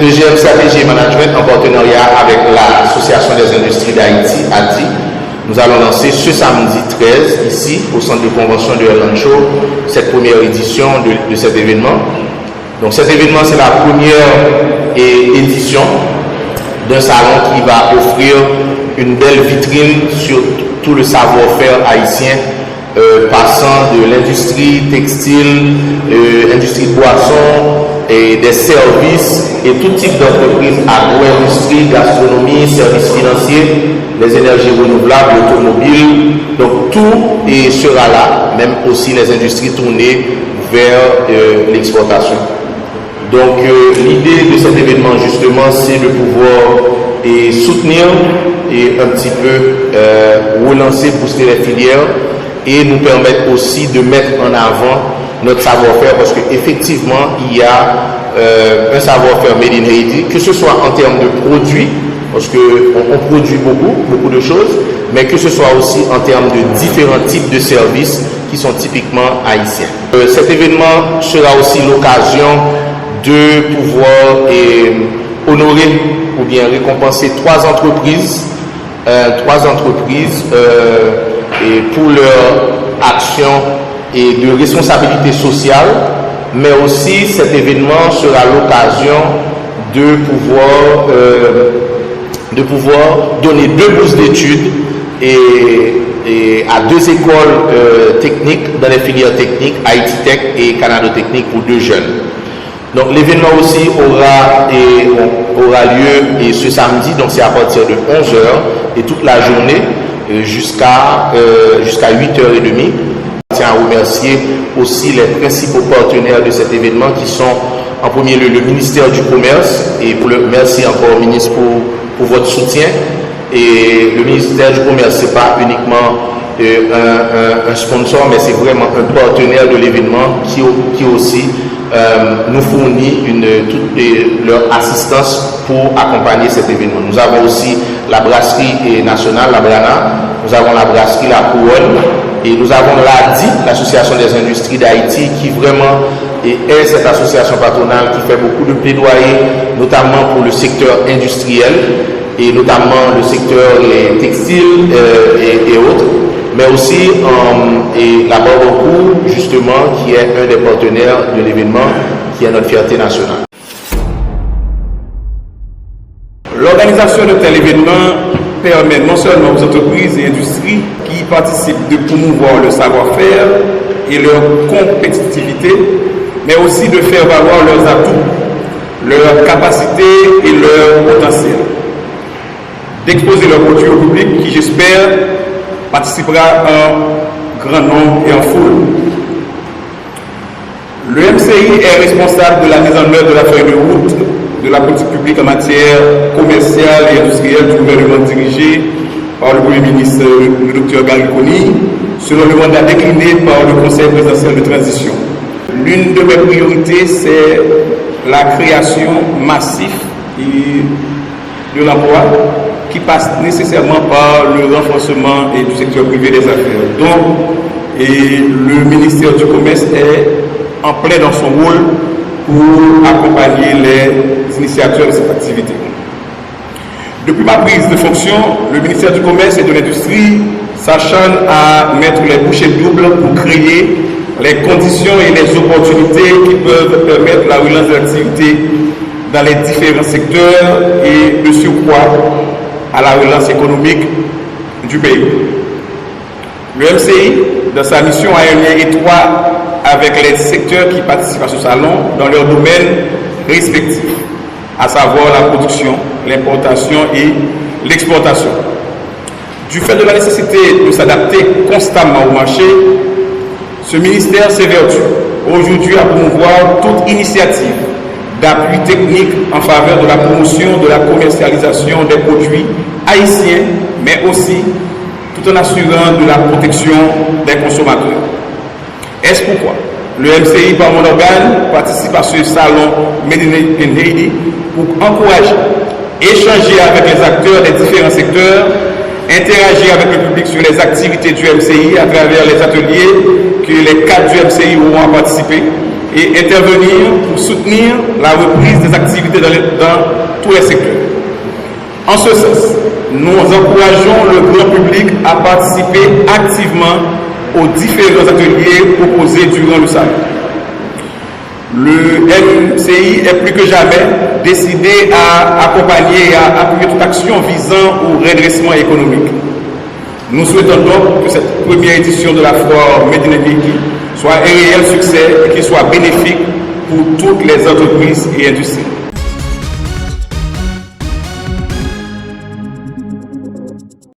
EGM Stratégie et Management, en partenariat avec l'Association des industries d'Haïti, ADI, nous allons lancer ce samedi 13, ici, au centre de convention de El Rancho, cette première édition de cet événement. Donc cet événement, c'est la première édition d'un salon qui va offrir une belle vitrine sur tout le savoir-faire haïtien, passant de l'industrie textile, industrie de boissons, et des services et tout type d'entreprises, agro-industrie, gastronomie, services financiers, les énergies renouvelables, l'automobile. Donc tout sera là, même aussi les industries tournées vers l'exportation. Donc l'idée de cet événement justement, c'est de pouvoir soutenir et un petit peu relancer, booster les filières et nous permettre aussi de mettre en avant notre savoir-faire, parce qu'effectivement, il y a un savoir-faire made in Haiti, que ce soit en termes de produits, parce qu'on produit beaucoup de choses, mais que ce soit aussi en termes de différents types de services qui sont typiquement haïtiens. Cet événement sera aussi l'occasion de pouvoir honorer ou bien récompenser trois entreprises pour leur action et de responsabilité sociale, mais aussi cet événement sera l'occasion de pouvoir donner 2 bourses d'études et à 2 écoles techniques dans les filières techniques, Haïti Tech et Canada Technique pour 2 jeunes. Donc l'événement aussi aura lieu et ce samedi, donc c'est à partir de 11h et toute la journée jusqu'à 8h30. Je tiens à remercier aussi les principaux partenaires de cet événement qui sont en premier lieu le ministère du Commerce, et merci encore ministre pour votre soutien. Et le ministère du Commerce, ce n'est pas uniquement un sponsor, mais c'est vraiment un partenaire de l'événement qui aussi nous fournit toute leur assistance pour accompagner cet événement. Nous avons aussi la brasserie nationale, la Brana, nous avons la brasserie La Couronne, et nous avons l'ADI, l'Association des industries d'Haïti, qui vraiment est cette association patronale qui fait beaucoup de plaidoyer, notamment pour le secteur industriel, et notamment le secteur textile et autres, mais aussi la Barbancourt, justement, qui est un des partenaires de l'événement, qui est notre fierté nationale. L'organisation de tel événement permet non seulement aux entreprises et industries qui participent de promouvoir le savoir-faire et leur compétitivité, mais aussi de faire valoir leurs atouts, leurs capacités et leur potentiel, d'exposer leurs produits au public qui, j'espère, participera en grand nombre et en foule. Le MCI est responsable de la mise en œuvre de la feuille de route de la politique publique en matière commerciale et industrielle du gouvernement dirigé par le Premier ministre, le Dr Gary Conille, selon le mandat décliné par le Conseil présidentiel de transition. L'une de mes priorités, c'est la création massive de l'emploi qui passe nécessairement par le renforcement du secteur privé des affaires. Donc, le ministère du Commerce est en plein dans son rôle pour accompagner les initiateurs de cette activité. Depuis ma prise de fonction, le ministère du Commerce et de l'Industrie s'acharne à mettre les bouchées doubles pour créer les conditions et les opportunités qui peuvent permettre la relance de l'activité dans les différents secteurs et de surcroît à la relance économique du pays. Le MCI, dans sa mission, a un lien étroit avec les secteurs qui participent à ce salon dans leurs domaines respectifs, à savoir la production, l'importation et l'exportation. Du fait de la nécessité de s'adapter constamment au marché, ce ministère s'évertue aujourd'hui à promouvoir toute initiative d'appui technique en faveur de la promotion de la commercialisation des produits haïtiens, mais aussi tout en assurant de la protection des consommateurs. Est-ce pourquoi le MCI, par mon organe, participe à ce salon Made in Haiti pour encourager, échanger avec les acteurs des différents secteurs, interagir avec le public sur les activités du MCI à travers les ateliers que les cadres du MCI auront à participer, et intervenir pour soutenir la reprise des activités dans tous les secteurs. En ce sens, nous encourageons le grand public à participer activement aux différents ateliers proposés durant le salon. Le MCI est plus que jamais décidé à accompagner et à appuyer toute action visant au redressement économique. Nous souhaitons donc que cette première édition de la foire Made in Ebeki soit un réel succès et qu'il soit bénéfique pour toutes les entreprises et industries.